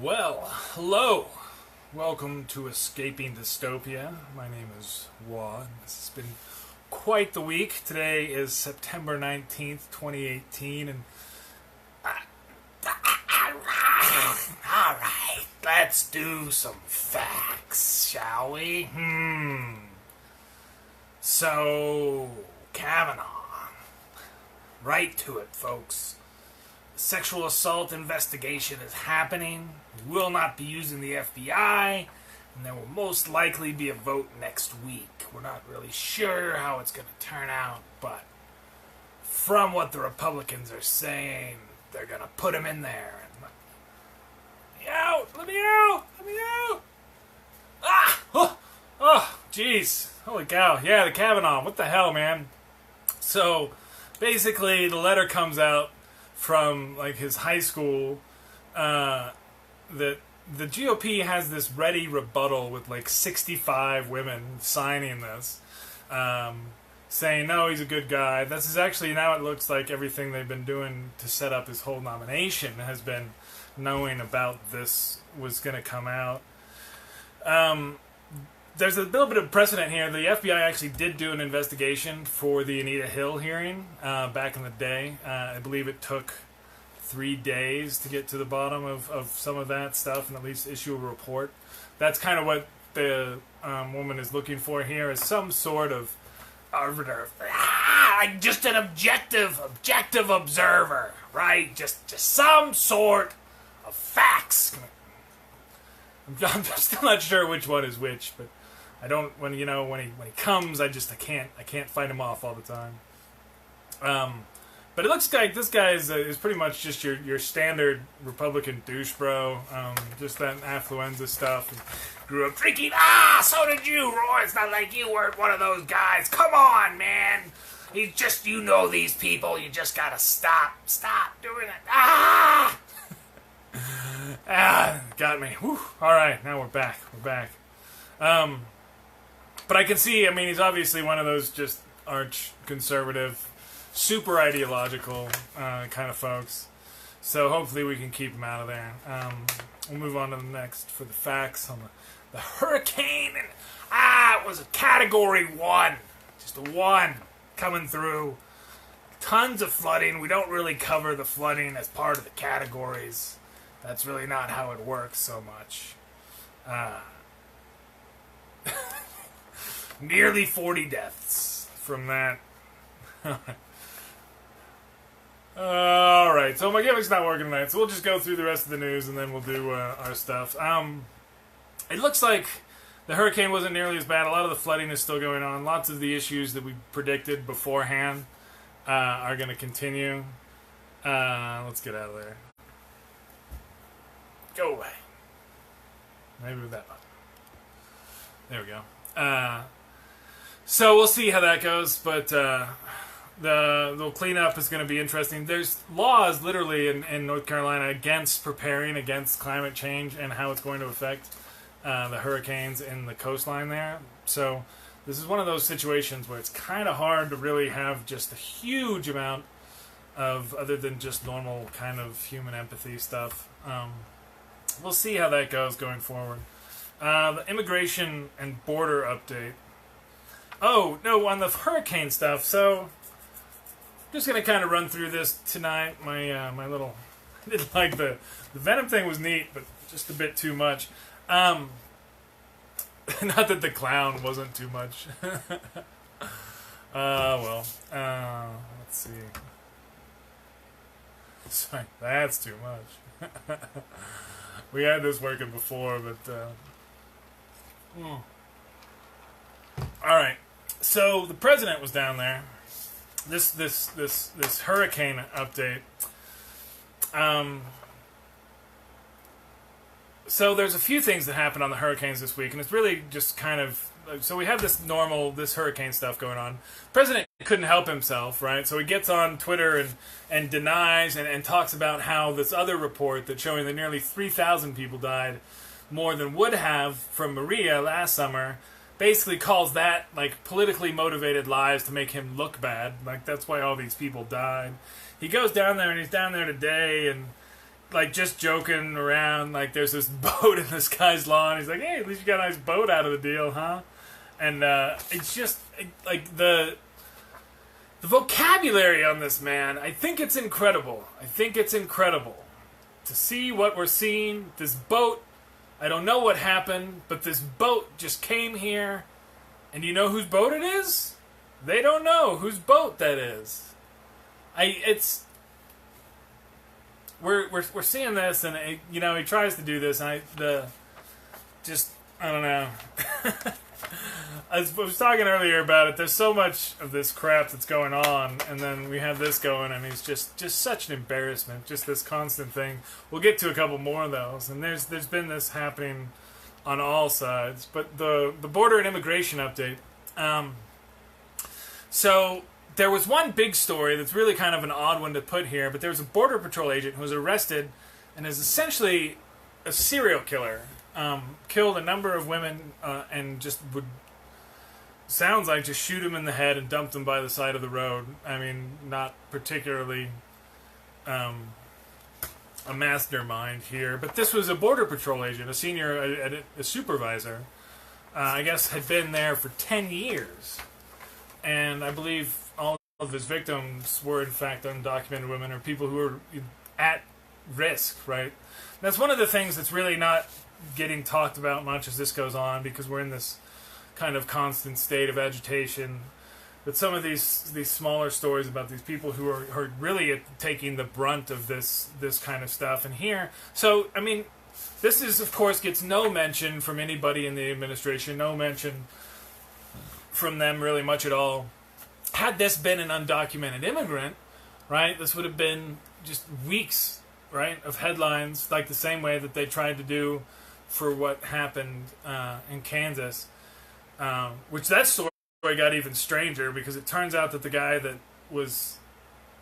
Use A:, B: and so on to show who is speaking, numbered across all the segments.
A: Well, hello. Welcome to Escaping Dystopia. My name is Wad. This has been quite the week. Today is September 19th, 2018, and alright, let's do some facts, shall we? So, Kavanaugh. Right to it, folks. Sexual assault investigation is happening. We will not be using the FBI, and there will most likely be a vote next week. We're not really sure how it's going to turn out, but from what the Republicans are saying, they're going to put him in there. And let me out! Let me out! Let me out! Ah! Oh, jeez. Holy cow. Yeah, the Kavanaugh. What the hell, man? So, basically, the letter comes out from like his high school that the GOP has this ready rebuttal with like 65 women signing this, saying no, he's a good guy. This is actually, now it looks like everything they've been doing to set up his whole nomination has been knowing about this was going to come out. There's a little bit of precedent here. The FBI actually did do an investigation for the Anita Hill hearing back in the day. I believe it took 3 days to get to the bottom of some of that stuff and at least issue a report. That's kind of what the woman is looking for here, is some sort of arbiter, like just an objective observer, right? Just some sort of facts. I'm still not sure which one is which, but I don't, when he comes, I can't fight him off all the time. But it looks like this guy is pretty much just your standard Republican douche bro, just that affluenza stuff. And grew up drinking. So did you, Roy. It's not like you weren't one of those guys. Come on, man. He's just, these people. You just gotta stop doing it. Got me. Whew. All right, now we're back. But I can see, he's obviously one of those just arch-conservative, super ideological kind of folks. So hopefully we can keep him out of there. We'll move on to the next for the facts on the hurricane. And, it was a Category 1. Just a 1 coming through. Tons of flooding. We don't really cover the flooding as part of the categories. That's really not how it works so much. Nearly 40 deaths from that. Alright, so my gimmick's not working tonight, so we'll just go through the rest of the news and then we'll do our stuff. It looks like the hurricane wasn't nearly as bad. A lot of the flooding is still going on. Lots of the issues that we predicted beforehand are going to continue. Let's get out of there. Go away. Maybe with that button. There we go. So we'll see how that goes, but the cleanup is going to be interesting. There's laws literally in North Carolina against preparing against climate change and how it's going to affect the hurricanes in the coastline there. So this is one of those situations where it's kind of hard to really have just a huge amount of, other than just normal kind of human empathy stuff. We'll see how that goes going forward. The immigration and border update. Oh, no, on the hurricane stuff. So, I'm just going to kind of run through this tonight. My little... I didn't like the Venom thing was neat, but just a bit too much. Not that the clown wasn't too much. Well. Let's see. Sorry, that's too much. We had this working before, but... Alright, so the president was down there. This hurricane update. So there's a few things that happened on the hurricanes this week, and it's really just kind of... So we have this hurricane stuff going on. President couldn't help himself, right? So he gets on Twitter and denies and talks about how this other report that's showing that nearly 3,000 people died, more than would have from Maria last summer, basically calls that like politically motivated lies to make him look bad. Like that's why all these people died. He goes down there and he's down there today and like just joking around, like there's this boat in this guy's lawn. He's like, hey, at least you got a nice boat out of the deal, huh? And it's just like the vocabulary on this man. I think it's incredible. To see what we're seeing. This boat, I don't know what happened, but this boat just came here. And you know whose boat it is? They don't know whose boat that is. We're seeing this, and he tries to do this, and I don't know. I was talking earlier about it. There's so much of this crap that's going on, and then we have this going, and it's just such an embarrassment. Just this constant thing. We'll get to a couple more of those, and there's been this happening on all sides. But the border and immigration update. So there was one big story that's really kind of an odd one to put here, but there was a Border Patrol agent who was arrested and is essentially a serial killer. Killed a number of women and just would, sounds like, just shoot them in the head and dump them by the side of the road. I mean, not particularly a mastermind here, but this was a Border Patrol agent, a senior, a supervisor. I guess had been there for 10 years. And I believe all of his victims were, in fact, undocumented women or people who were at risk, right? That's one of the things that's really not getting talked about much as this goes on, because we're in this kind of constant state of agitation. But some of these smaller stories about these people who are really taking the brunt of this kind of stuff. And here, so, I mean, this is, of course, gets no mention from anybody in the administration, no mention from them really much at all. Had this been an undocumented immigrant, right, this would have been just weeks, right, of headlines, like the same way that they tried to do for what happened in Kansas, which that story got even stranger, because it turns out that the guy that was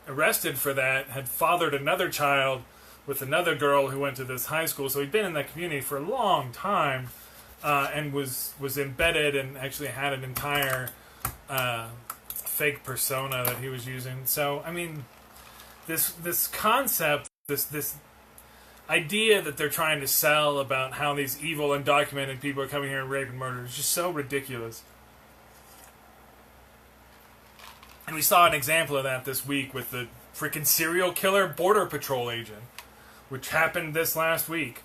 A: arrested for that had fathered another child with another girl who went to this high school, so he'd been in that community for a long time, and was embedded and actually had an entire fake persona that he was using. So, I mean, this concept, this idea that they're trying to sell about how these evil, undocumented people are coming here and raping and murder is just so ridiculous. And we saw an example of that this week with the freaking serial killer Border Patrol agent, which happened this last week.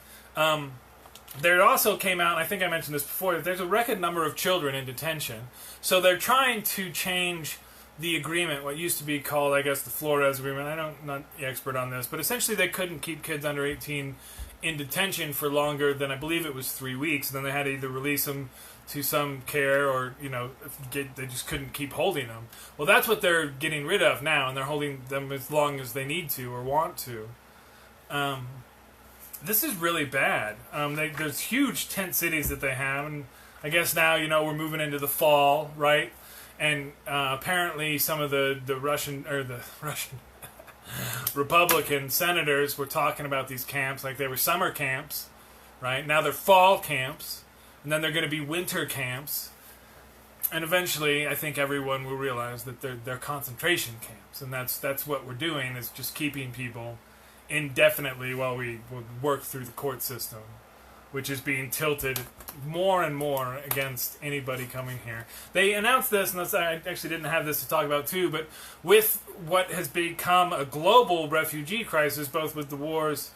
A: There also came out, and I think I mentioned this before, there's a record number of children in detention. So they're trying to change the agreement, what used to be called, I guess, the Florence agreement. I'm not the expert on this, but essentially they couldn't keep kids under 18 in detention for longer than, I believe it was 3 weeks. And then they had to either release them to some care or, they just couldn't keep holding them. Well, that's what they're getting rid of now, and they're holding them as long as they need to or want to. This is really bad. There's huge tent cities that they have, and I guess now, we're moving into the fall, right? And apparently some of the Russian Republican senators were talking about these camps like they were summer camps, right? Now they're fall camps, and then they're going to be winter camps. And eventually, I think everyone will realize that they're concentration camps, and that's what we're doing, is just keeping people indefinitely while we work through the court system, which is being tilted more and more against anybody coming here. They announced this, and I actually didn't have this to talk about too, but with what has become a global refugee crisis, both with the wars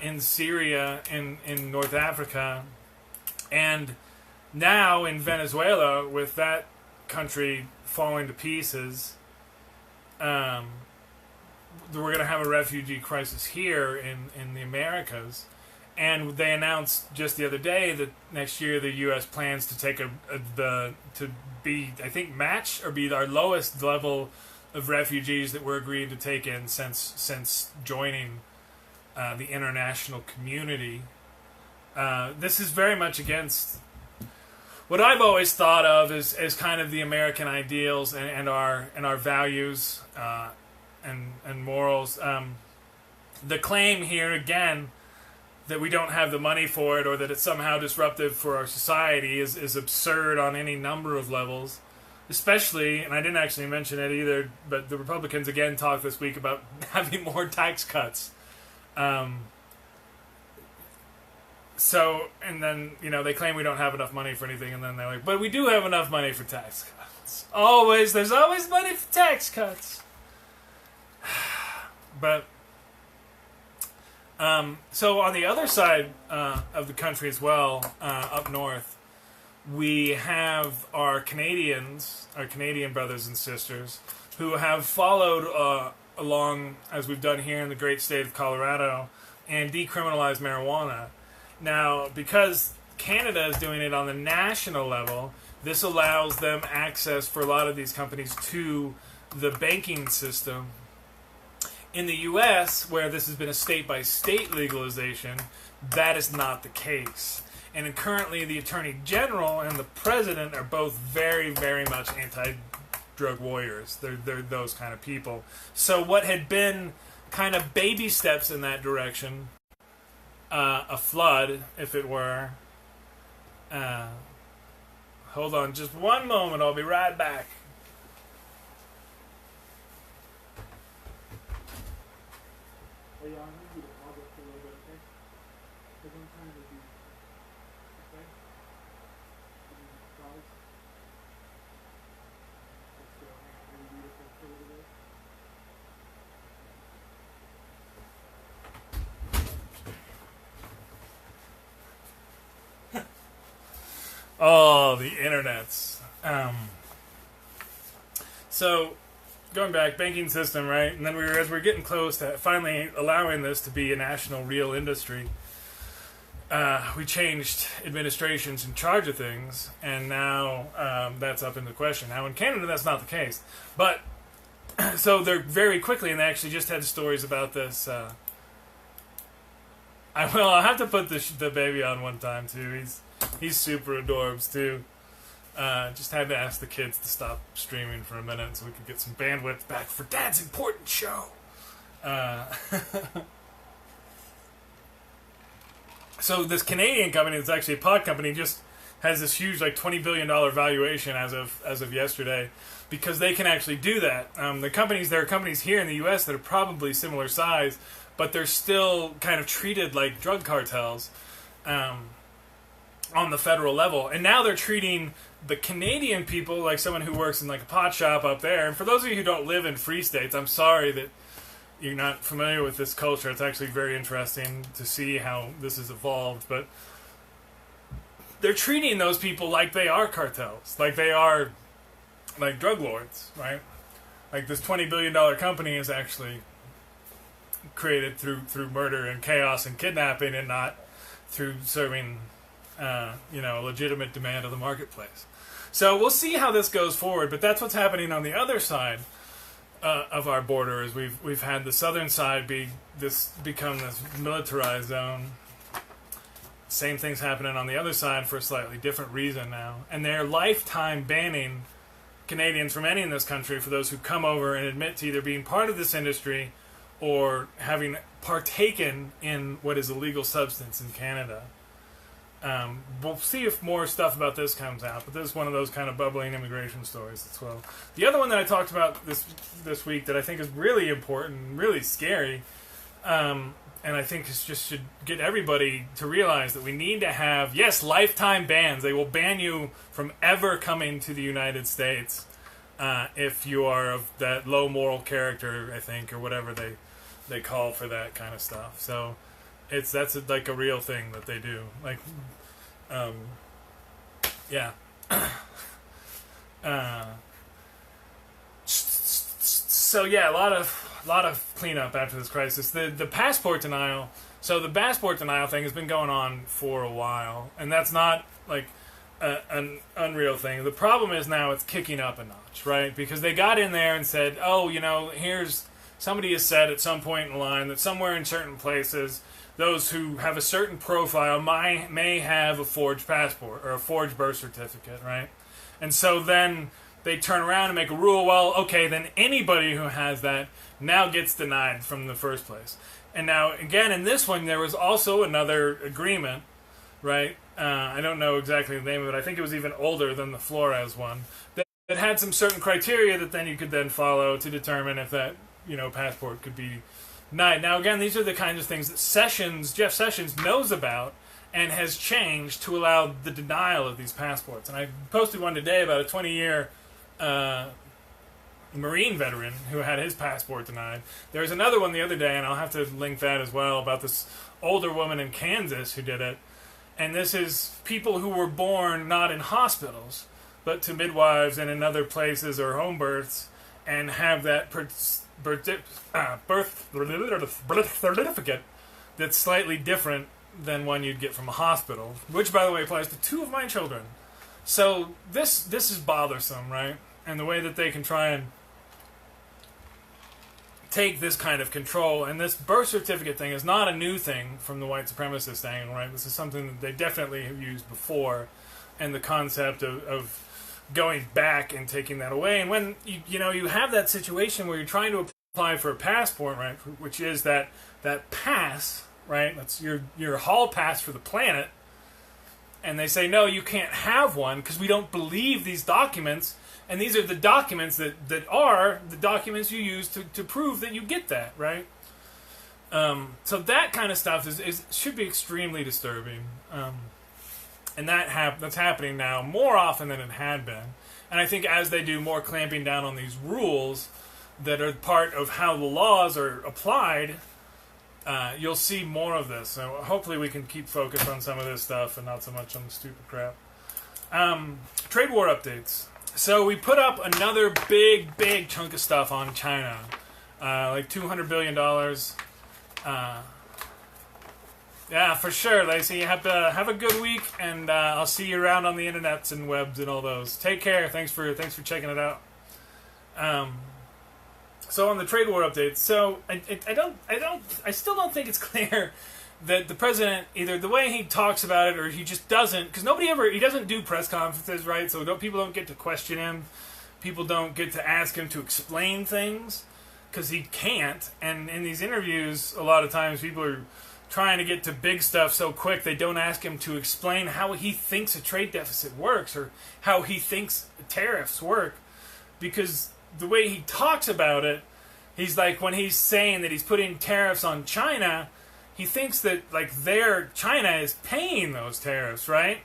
A: in Syria, in North Africa, and now in Venezuela, with that country falling to pieces, we're going to have a refugee crisis here in the Americas. And they announced just the other day that next year the U.S. plans to take match or be our lowest level of refugees that we're agreed to take in since joining the international community. This is very much against what I've always thought of as kind of the American ideals and our values and morals. The claim here again that we don't have the money for it, or that it's somehow disruptive for our society, is absurd on any number of levels. Especially, and I didn't actually mention it either, but the Republicans again talked this week about having more tax cuts. Um, so, and then, they claim we don't have enough money for anything, and then they're like, but we do have enough money for tax cuts. There's always money for tax cuts. But, so on the other side of the country as well, up north, we have our Canadian brothers and sisters, who have followed along, as we've done here in the great state of Colorado, and decriminalized marijuana. Now, because Canada is doing it on the national level, this allows them access for a lot of these companies to the banking system. In the U.S., where this has been a state-by-state legalization, that is not the case. And currently, the Attorney General and the President are both very, very much anti-drug warriors. They're those kind of people. So what had been kind of baby steps in that direction, a flood, if it were. Hold on just one moment. I'll be right back. Hey, I'll need you to pause it for a little bit, okay? Because I'm trying to do... Okay? Pause. Let's go. Hang on. Let me read it for a little bit. Oh, the internets. So, going back, banking system, right? And then as we're getting close to finally allowing this to be a national real industry, we changed administrations in charge of things, and now that's up into question. Now, in Canada, that's not the case. But, so they're very quickly, and they actually just had stories about this. I'll have to put the baby on one time, too. He's super adorbs, too. Just had to ask the kids to stop streaming for a minute so we could get some bandwidth back for Dad's important show. So this Canadian company, that's actually a pod company, just has this huge, like, $20 billion valuation as of yesterday, because they can actually do that. There are companies here in the U.S. that are probably similar size, but they're still kind of treated like drug cartels on the federal level. And now they're treating the Canadian people like someone who works in like a pot shop up there. And for those of you who don't live in free states, I'm sorry that you're not familiar with this culture. It's actually very interesting to see how this has evolved. But they're treating those people like they are cartels, like they are like drug lords, right? Like this $20 billion company is actually created through murder and chaos and kidnapping, and not through serving a legitimate demand of the marketplace. So we'll see how this goes forward, but that's what's happening on the other side of our border. Is we've had the southern side become this militarized zone. Same thing's happening on the other side for a slightly different reason now, and they're lifetime banning Canadians from entering this country for those who come over and admit to either being part of this industry or having partaken in what is a legal substance in Canada. We'll see if more stuff about this comes out, but this is one of those kind of bubbling immigration stories as well. The other one that I talked about this week that I think is really important, really scary, and I think should get everybody to realize that we need to have, yes, lifetime bans. They will ban you from ever coming to the United States if you are of that low moral character, I think, or whatever they call for that kind of stuff. So that's like a real thing that they do. Like, yeah. So yeah, a lot of cleanup after this crisis. The passport denial. So the passport denial thing has been going on for a while, and that's not like an unreal thing. The problem is now it's kicking up a notch, right? Because they got in there and said, oh, here's somebody has said at some point in the line that somewhere in certain places, those who have a certain profile may have a forged passport or a forged birth certificate, right? And so then they turn around and make a rule, well, okay, then anybody who has that now gets denied from the first place. And now, again, in this one, there was also another agreement, right? I don't know exactly the name of it. I think it was even older than the Florence one. That had some certain criteria that then you could then follow to determine if that, passport could be night. Now, again, these are the kinds of things that Jeff Sessions knows about and has changed to allow the denial of these passports. And I posted one today about a 20-year Marine veteran who had his passport denied. There's another one the other day, and I'll have to link that as well, about this older woman in Kansas who did it. And this is people who were born not in hospitals, but to midwives and in other places or home births, and have that birth certificate that's slightly different than one you'd get from a hospital, which, by the way, applies to 2 of my children. So this is bothersome, right? And the way that they can try and take this kind of control, and this birth certificate thing is not a new thing from the white supremacist angle, right? This is something that they definitely have used before, and the concept of going back and taking that away. And when you have that situation where you're trying to apply for a passport, right, which is that pass, right? That's your hall pass for the planet. And they say, no, you can't have one because we don't believe these documents. And these are the documents that are the documents you use to prove that you get that, right? So that kind of stuff should be extremely disturbing. And that's happening now more often than it had been. And I think as they do more clamping down on these rules that are part of how the laws are applied, you'll see more of this. So hopefully we can keep focused on some of this stuff and not so much on the stupid crap. Trade war updates. So we put up another big chunk of stuff on China. Like $200 billion. Yeah, for sure, Lacey. Have a good week, and I'll see you around on the internets and webs and all those. Take care. Thanks for checking it out. So on the trade war updates, so I still don't think it's clear that the president, either the way he talks about it or he just doesn't, because he doesn't do press conferences, right? So people don't get to question him. People don't get to ask him to explain things because he can't. And in these interviews, a lot of times people are trying to get to big stuff so quick they don't ask him to explain how he thinks a trade deficit works or how he thinks tariffs work, because the way he talks about it, he's like, when he's saying that he's putting tariffs on China, he thinks that China is paying those tariffs, right?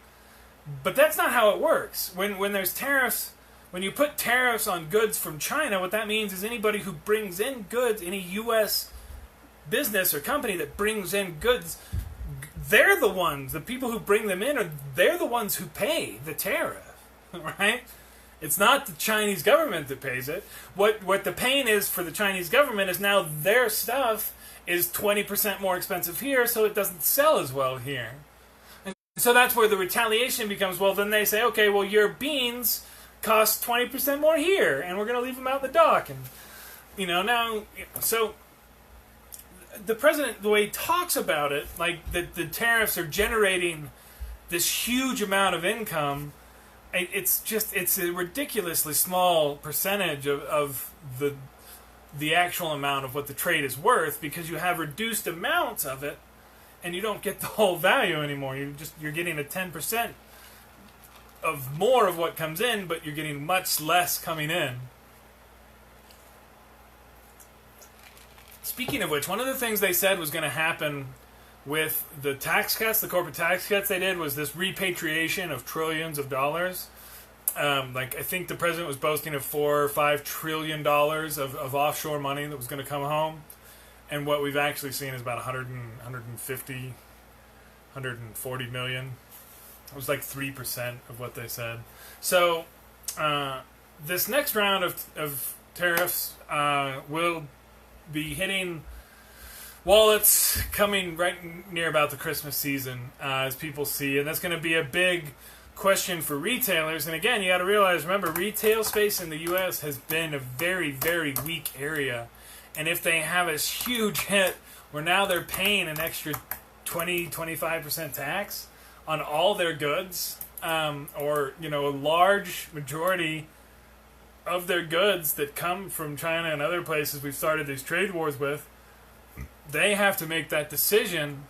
A: But that's not how it works. When there's tariffs, when you put tariffs on goods from China, what that means is anybody who brings in goods, any U.S. business or company that brings in goods, they're the ones, the people who bring them in, they're the ones who pay the tariff, right? It's not the Chinese government that pays it. What the pain is for the Chinese government is now their stuff is 20% more expensive here, so it doesn't sell as well here. And so that's where the retaliation becomes, well, then they say, okay, well, your beans cost 20% more here, and we're going to leave them out in the dock. And, now, so the president, the way he talks about it, like the tariffs are generating this huge amount of income, it's a ridiculously small percentage of the actual amount of what the trade is worth, because you have reduced amounts of it and you don't get the whole value anymore. You're getting a 10% of more of what comes in, but you're getting much less coming in. Speaking of which, one of the things they said was going to happen with the tax cuts, the corporate tax cuts they did, was this repatriation of trillions of dollars. I think the president was boasting of $4 or $5 trillion of offshore money that was going to come home. And what we've actually seen is about 150, 140 million. It was like 3% of what they said. So this next round of tariffs will be hitting wallets coming right near about the Christmas season, as people see. And that's going to be a big question for retailers. And again, you got to realize, remember, retail space in the U.S. has been a very, very weak area. And if they have a huge hit where now they're paying an extra 20-25% tax on all their goods, or a large majority of their goods that come from China and other places we've started these trade wars with, they have to make that decision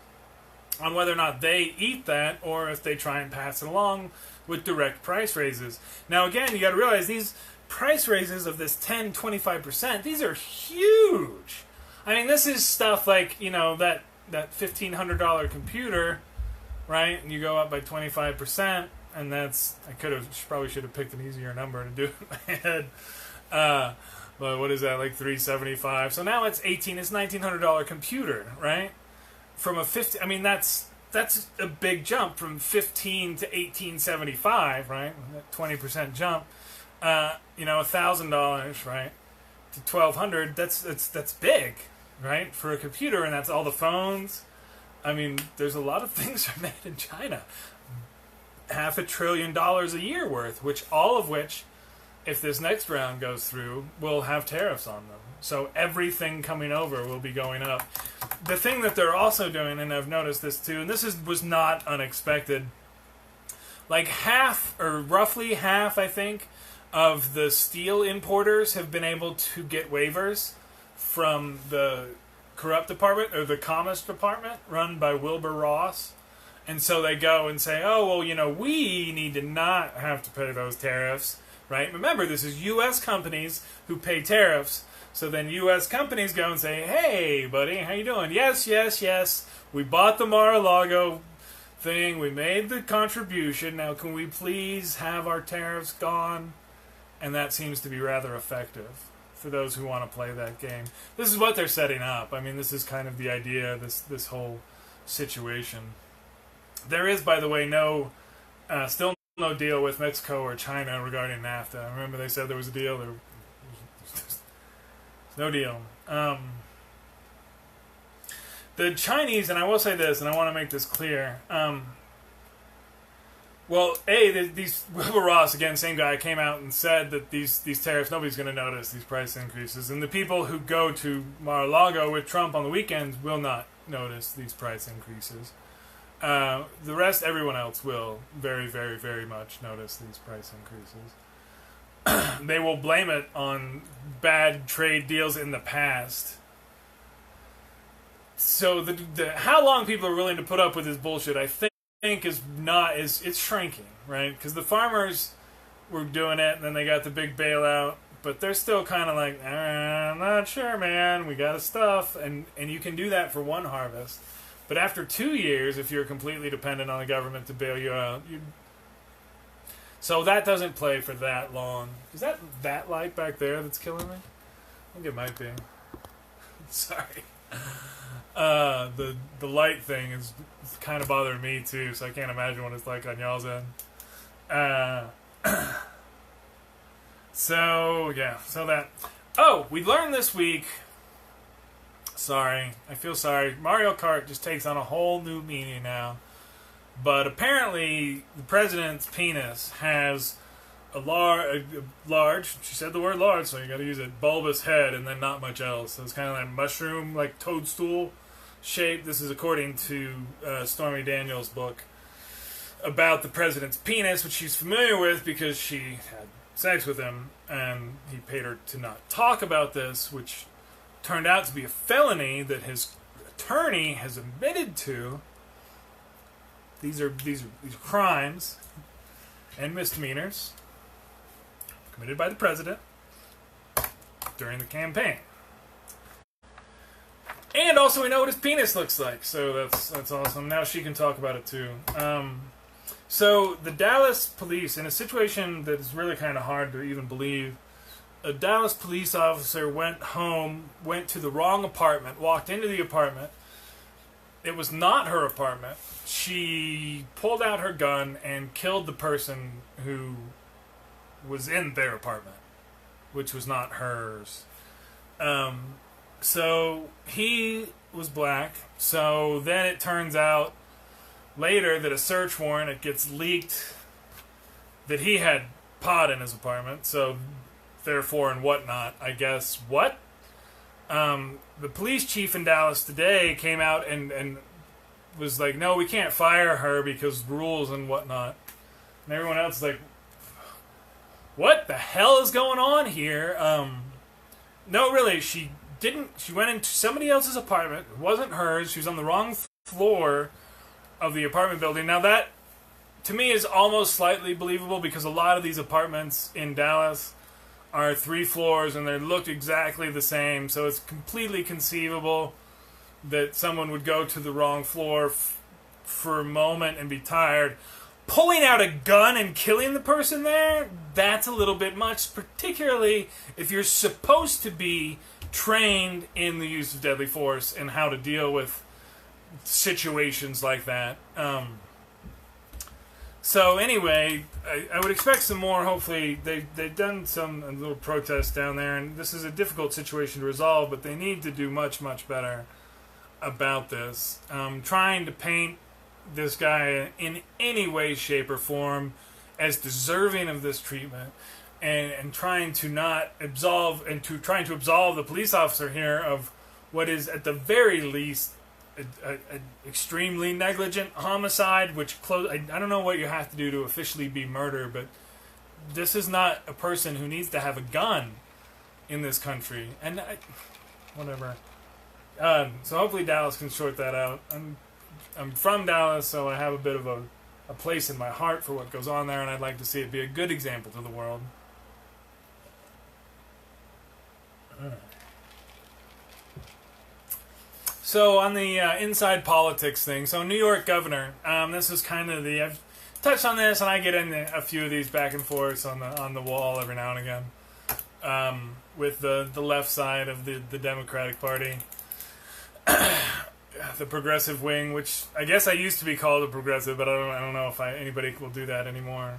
A: on whether or not they eat that or if they try and pass it along with direct price raises. Now, again, you got to realize these price raises of this 10-25%, these are huge. I mean, this is stuff like, that $1,500 computer, right? And you go up by 25%, and that's, probably should have picked an easier number to do it in my head. But what is that, like $375? So now it's $1,900 computer, right? From a 50, I mean, that's a big jump from 15 to 1875, right? That 20% jump. $1,000, right, to 1,200. That's big, right, for a computer, and that's all the phones. I mean, there's a lot of things are made in China. $500 billion a year worth, all of which, if this next round goes through, will have tariffs on them. So everything coming over will be going up. The thing that they're also doing, and I've noticed this too, and was not unexpected, like roughly half, I think, of the steel importers have been able to get waivers from the corrupt department, or the Commerce Department, run by Wilbur Ross. And so they go and say, oh, well, we need to not have to pay those tariffs, right? Remember, this is U.S. companies who pay tariffs. So then U.S. companies go and say, hey, buddy, how you doing? Yes. We bought the Mar-a-Lago thing. We made the contribution. Now, can we please have our tariffs gone? And that seems to be rather effective for those who want to play that game. This is what they're setting up. I mean, this is kind of the idea, this whole situation. There is, by the way, still no deal with Mexico or China regarding NAFTA. Remember they said there was a deal? There's no deal. The Chinese, and I will say this, and I want to make this clear. These Wilbur Ross, again, same guy, came out and said that these tariffs, nobody's going to notice these price increases. And the people who go to Mar-a-Lago with Trump on the weekends will not notice these price increases. The rest, everyone else will very, very, very much notice these price increases. They will blame it on bad trade deals in the past. So how long people are willing to put up with this bullshit, I think it's shrinking, right? Because the farmers were doing it, and then they got the big bailout, but they're still kind of like, I'm not sure, man. We got to stuff, and you can do that for one harvest. But after 2 years, if you're completely dependent on the government to bail you out, so that doesn't play for that long. Is that light back there that's killing me? I think it might be. Sorry. The light thing is kind of bothering me too, so I can't imagine what it's like on y'all's end. We learned this week. Sorry, I feel sorry. Mario Kart just takes on a whole new meaning now. But apparently, the president's penis has a large, she said the word large, so you gotta use it, bulbous head, and then not much else. So it's kind of like mushroom, like toadstool shape. This is according to Stormy Daniels' book about the president's penis, which she's familiar with because she had sex with him, and he paid her to not talk about this, which turned out to be a felony that his attorney has admitted to. These are crimes and misdemeanors committed by the president during the campaign. And also we know what his penis looks like, so that's awesome. Now she can talk about it too. So the Dallas police, in a situation that is really kind of hard to even believe, a Dallas police officer went to the wrong apartment, walked into the apartment. It was not her apartment. She pulled out her gun and killed the person who was in their apartment, which was not hers. So he was black. So then it turns out later that a search warrant, it gets leaked that he had pot in his apartment. So therefore and whatnot, I guess, what? The police chief in Dallas today came out and was like, no, we can't fire her because rules and whatnot. And everyone else is like, what the hell is going on here? No, really, she went into somebody else's apartment. It wasn't hers. She was on the wrong floor of the apartment building. Now that, to me, is almost slightly believable because a lot of these apartments in Dallas are 3 floors and they look exactly the same, so it's completely conceivable that someone would go to the wrong floor for a moment and be tired. Pulling out a gun and killing the person there, that's a little bit much, particularly if you're supposed to be trained in the use of deadly force and how to deal with situations like that. So anyway, I would expect some more. Hopefully, they've done some little protests down there, and this is a difficult situation to resolve, but they need to do much, much better about this. Trying to paint this guy in any way, shape, or form as deserving of this treatment, and trying to not absolve trying to absolve the police officer here of what is at the very least an extremely negligent homicide. Which I don't know what you have to do to officially be murder, but this is not a person who needs to have a gun in this country. And whatever. So hopefully Dallas can sort that out. I'm from Dallas, so I have a bit of a place in my heart for what goes on there, and I'd like to see it be a good example to the world. So on the inside politics thing, so New York governor, this is kind of I've touched on this, and I get in a few of these back and forths on the wall every now and again, with the left side of the Democratic Party. The progressive wing, which I guess I used to be called a progressive, but I don't know if anybody will do that anymore.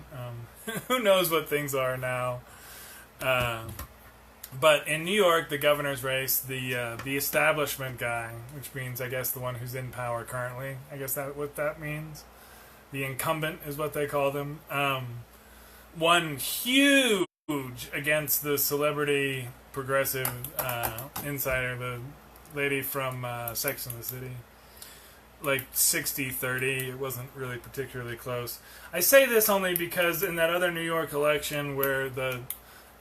A: Who knows what things are now? But in New York, the governor's race, the establishment guy, which means I guess the one who's in power currently. I guess that's what that means. The incumbent is what they call them. Won huge against the celebrity progressive insider, the lady from Sex and the City. Like 60-30. It wasn't really particularly close. I say this only because in that other New York election where the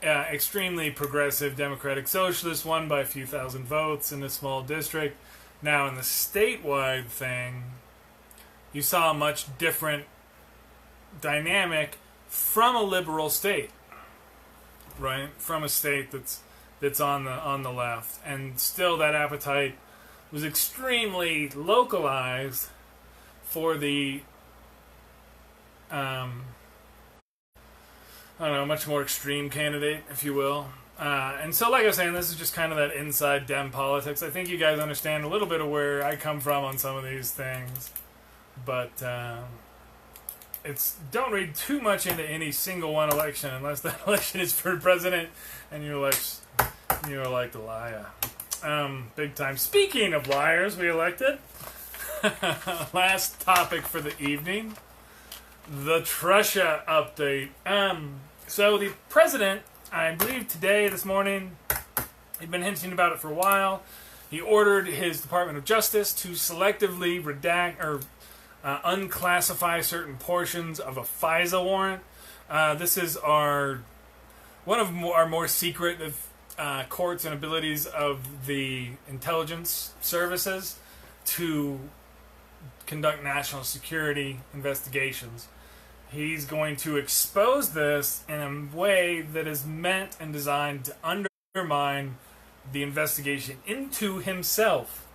A: extremely progressive Democratic Socialist won by a few thousand votes in a small district, now in the statewide thing, you saw a much different dynamic from a liberal state, right? From a state that's on the left, and still that appetite was extremely localized for the much more extreme candidate, if you will. And so, like I was saying, this is just kind of that inside Dem politics. I think you guys understand a little bit of where I come from on some of these things, but don't read too much into any single one election unless that election is for president and you're like the liar. Big time. Speaking of liars, we elected. Last topic for the evening. The Trussia update. So the president, I believe this morning, he'd been hinting about it for a while. He ordered his Department of Justice to selectively redact or unclassify certain portions of a FISA warrant. This is one of our more secretive courts and abilities of the intelligence services to conduct national security investigations. He's going to expose this in a way that is meant and designed to undermine the investigation into himself.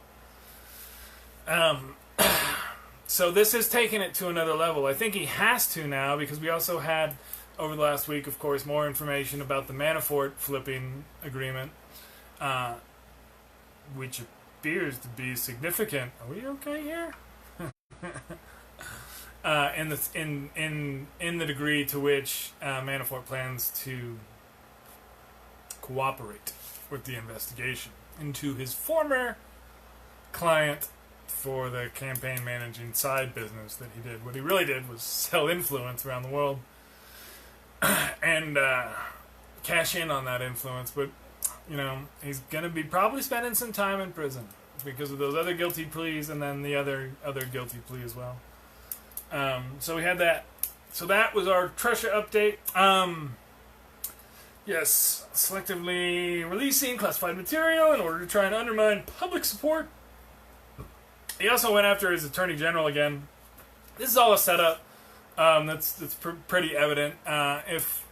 A: So this is taking it to another level. I think he has to now, because we also had, over the last week, of course, more information about the Manafort flipping agreement, which appears to be significant. Are we okay here? In the degree to which Manafort plans to cooperate with the investigation into his former client for the campaign managing side business that he did. What he really did was sell influence around the world and cash in on that influence. But, he's going to be probably spending some time in prison because of those other guilty pleas and then the other guilty plea as well. So we had that. So that was our Trussia update. Yes, selectively releasing classified material in order to try and undermine public support. He also went after his attorney general again. This is all a setup. That's pretty evident. If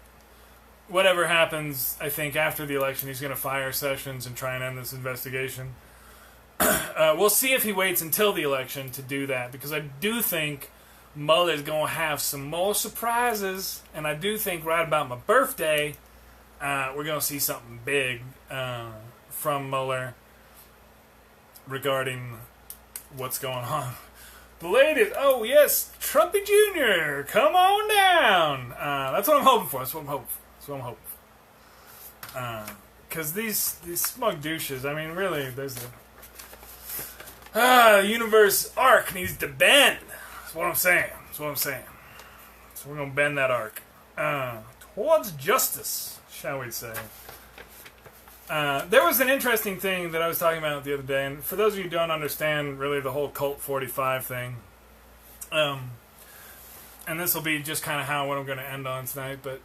A: whatever happens, I think after the election, he's going to fire Sessions and try and end this investigation. We'll see if he waits until the election to do that, because I do think Mueller's going to have some more surprises, and I do think right about my birthday, we're going to see something big from Mueller regarding what's going on. The latest, oh yes, Trumpy Jr., come on down. That's what I'm hoping for. That's what I'm hoping for. Because these smug douches, I mean, really, there's the universe arc needs to bend. That's what I'm saying. So we're going to bend that arc towards justice, shall we say. There was an interesting thing that I was talking about the other day, and for those of you who don't understand really the whole Cult 45 thing, and this will be just kind of what I'm going to end on tonight, but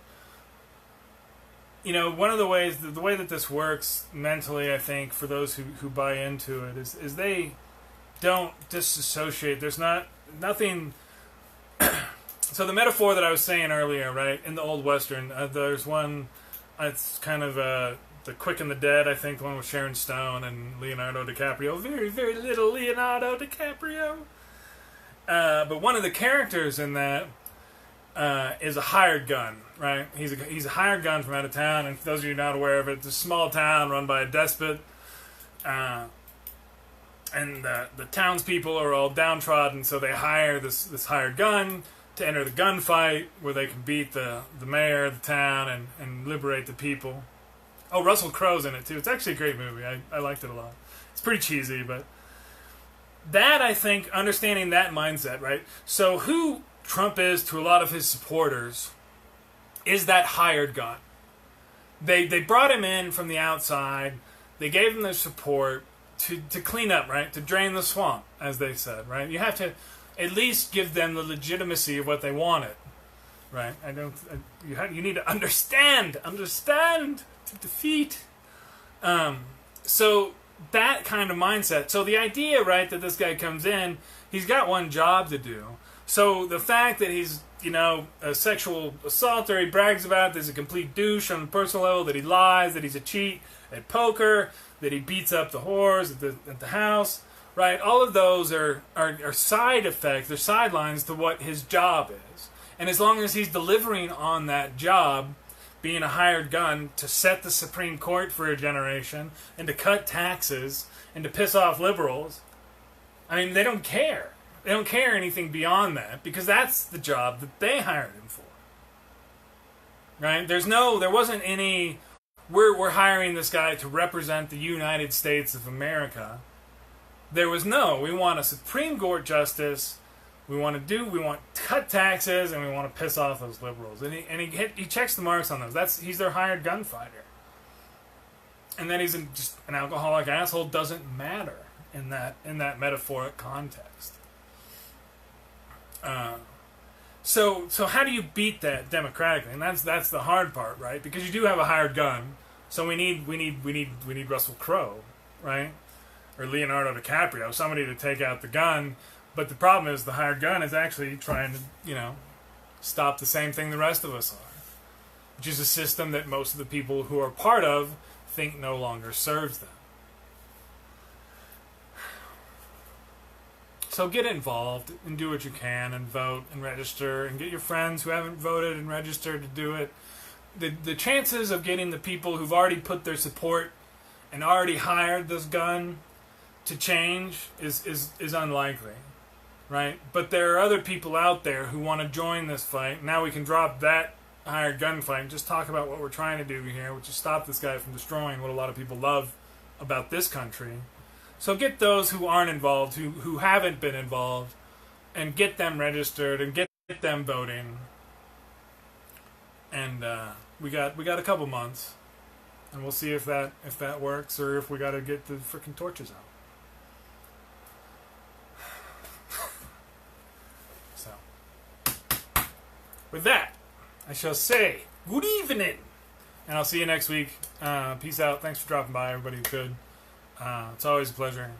A: you know, one of the ways, the way that this works mentally, I think, for those who buy into it, is they don't disassociate. There's nothing. So the metaphor that I was saying earlier, right, in the old Western, there's one, it's kind of The Quick and the Dead, I think, the one with Sharon Stone and Leonardo DiCaprio. Very, very little Leonardo DiCaprio. But one of the characters in that is a hired gun, right? He's a hired gun from out of town, and for those of you not aware of it, it's a small town run by a despot, and the townspeople are all downtrodden, so they hire this hired gun to enter the gunfight where they can beat the mayor of the town and liberate the people. Oh, Russell Crowe's in it too. It's actually a great movie. I liked it a lot. It's pretty cheesy, but that, I think, understanding that mindset, right? So who Trump is to a lot of his supporters is that hired gun. They brought him in from the outside. They gave him their support to clean up, right? To drain the swamp, as they said, right? You have to at least give them the legitimacy of what they wanted, right? You need to understand to defeat. So that kind of mindset. So the idea, right, that this guy comes in, he's got one job to do. So the fact that he's, you know, a sexual assaulter, he brags about, there's a complete douche on a personal level, that he lies, that he's a cheat at poker, that he beats up the whores at the house, right? All of those are side effects, they're sidelines to what his job is. And as long as he's delivering on that job, being a hired gun to set the Supreme Court for a generation, and to cut taxes, and to piss off liberals, I mean, they don't care. They don't care anything beyond that, because that's the job that they hired him for. Right? There wasn't any, we're hiring this guy to represent the United States of America. There was we want a Supreme Court justice, we want to cut taxes, and we want to piss off those liberals. And he checks the marks on those. He's their hired gunfighter. And then he's just an alcoholic asshole, doesn't matter in that metaphoric context. So how do you beat that democratically? And that's the hard part, right? Because you do have a hired gun. So we need Russell Crowe, right? Or Leonardo DiCaprio, somebody to take out the gun. But the problem is the hired gun is actually trying to, you know, stop the same thing the rest of us are, which is a system that most of the people who are part of think no longer serves them. So get involved and do what you can and vote and register and get your friends who haven't voted and registered to do it. The chances of getting the people who've already put their support and already hired this gun to change is unlikely, right? But there are other people out there who want to join this fight. Now we can drop that hired gunfight and just talk about what we're trying to do here, which is stop this guy from destroying what a lot of people love about this country. So get those who aren't involved, who haven't been involved, and get them registered and get them voting. And we got a couple months, and we'll see if that works or if we got to get the freaking torches out. So, with that, I shall say good evening, and I'll see you next week. Peace out. Thanks for dropping by, everybody who could. It's always a pleasure.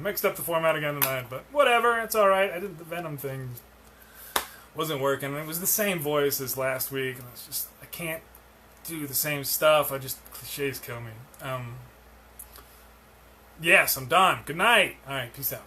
A: Mixed up the format again tonight, but whatever, it's alright. I did the Venom thing. Wasn't working. It was the same voice as last week, and it's just, I can't do the same stuff. Cliches kill me. Yes, I'm done. Good night. All right, peace out.